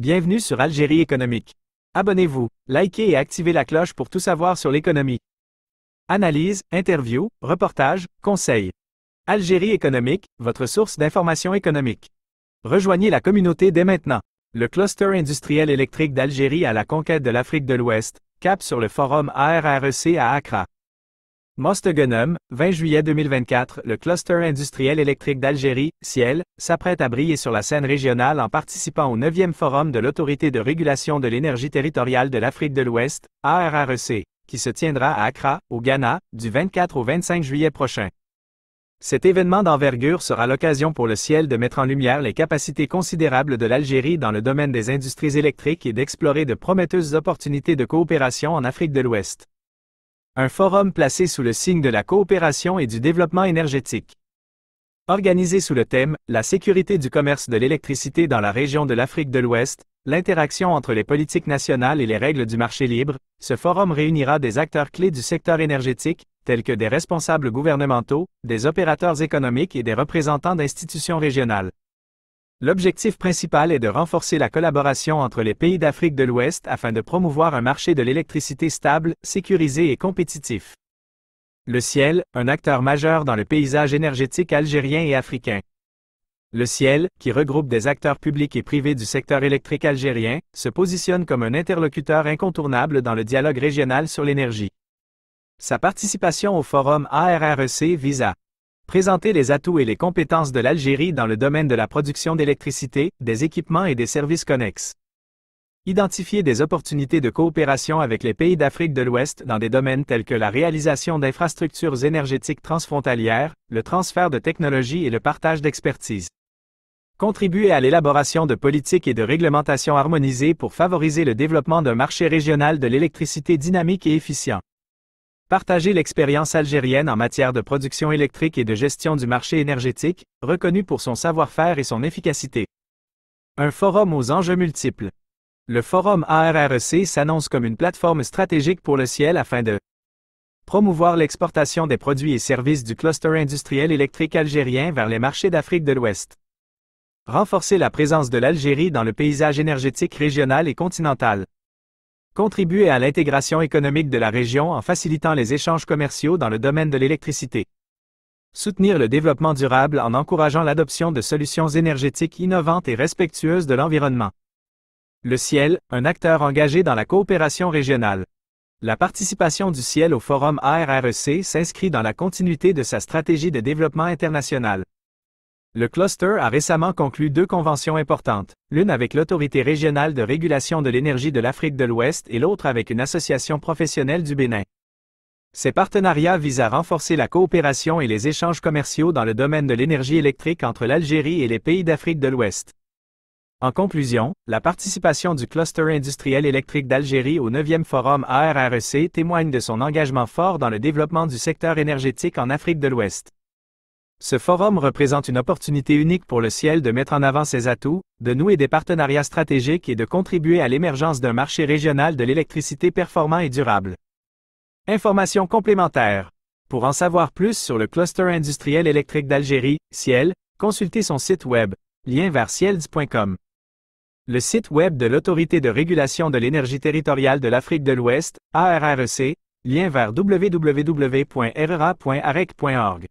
Bienvenue sur Algérie économique. Abonnez-vous, likez et activez la cloche pour tout savoir sur l'économie. Analyse, interview, reportage, conseils. Algérie économique, votre source d'information économique. Rejoignez la communauté dès maintenant. Le cluster industriel électrique d'Algérie à la conquête de l'Afrique de l'Ouest, cap sur le forum ARREC à Accra. Mostaganem, 20 juillet 2024, le cluster industriel électrique d'Algérie, Ciel, s'apprête à briller sur la scène régionale en participant au 9e forum de l'Autorité de régulation de l'énergie territoriale de l'Afrique de l'Ouest, ARREC, qui se tiendra à Accra, au Ghana, du 24 au 25 juillet prochain. Cet événement d'envergure sera l'occasion pour le Ciel de mettre en lumière les capacités considérables de l'Algérie dans le domaine des industries électriques et d'explorer de prometteuses opportunités de coopération en Afrique de l'Ouest. Un forum placé sous le signe de la coopération et du développement énergétique. Organisé sous le thème « La sécurité du commerce de l'électricité dans la région de l'Afrique de l'Ouest, l'interaction entre les politiques nationales et les règles du marché libre », ce forum réunira des acteurs clés du secteur énergétique, tels que des responsables gouvernementaux, des opérateurs économiques et des représentants d'institutions régionales. L'objectif principal est de renforcer la collaboration entre les pays d'Afrique de l'Ouest afin de promouvoir un marché de l'électricité stable, sécurisé et compétitif. Le Ciel, un acteur majeur dans le paysage énergétique algérien et africain. Le Ciel, qui regroupe des acteurs publics et privés du secteur électrique algérien, se positionne comme un interlocuteur incontournable dans le dialogue régional sur l'énergie. Sa participation au forum ARREC vise à présenter les atouts et les compétences de l'Algérie dans le domaine de la production d'électricité, des équipements et des services connexes. Identifier des opportunités de coopération avec les pays d'Afrique de l'Ouest dans des domaines tels que la réalisation d'infrastructures énergétiques transfrontalières, le transfert de technologies et le partage d'expertise. Contribuer à l'élaboration de politiques et de réglementations harmonisées pour favoriser le développement d'un marché régional de l'électricité dynamique et efficient. Partager l'expérience algérienne en matière de production électrique et de gestion du marché énergétique, reconnu pour son savoir-faire et son efficacité. Un forum aux enjeux multiples. Le forum ARREC s'annonce comme une plateforme stratégique pour le Ciel afin de promouvoir l'exportation des produits et services du cluster industriel électrique algérien vers les marchés d'Afrique de l'Ouest. Renforcer la présence de l'Algérie dans le paysage énergétique régional et continental. Contribuer à l'intégration économique de la région en facilitant les échanges commerciaux dans le domaine de l'électricité. Soutenir le développement durable en encourageant l'adoption de solutions énergétiques innovantes et respectueuses de l'environnement. Le Ciel, un acteur engagé dans la coopération régionale. La participation du Ciel au forum ARREC s'inscrit dans la continuité de sa stratégie de développement international. Le cluster a récemment conclu 2 conventions importantes, l'une avec l'Autorité régionale de régulation de l'énergie de l'Afrique de l'Ouest et l'autre avec une association professionnelle du Bénin. Ces partenariats visent à renforcer la coopération et les échanges commerciaux dans le domaine de l'énergie électrique entre l'Algérie et les pays d'Afrique de l'Ouest. En conclusion, la participation du cluster industriel électrique d'Algérie au 9e forum ARREC témoigne de son engagement fort dans le développement du secteur énergétique en Afrique de l'Ouest. Ce forum représente une opportunité unique pour le Ciel de mettre en avant ses atouts, de nouer des partenariats stratégiques et de contribuer à l'émergence d'un marché régional de l'électricité performant et durable. Informations complémentaires. Pour en savoir plus sur le cluster industriel électrique d'Algérie, Ciel, consultez son site web, lien vers ciels.com. Le site web de l'Autorité de régulation de l'énergie territoriale de l'Afrique de l'Ouest, ARREC, lien vers www.rera.arec.org.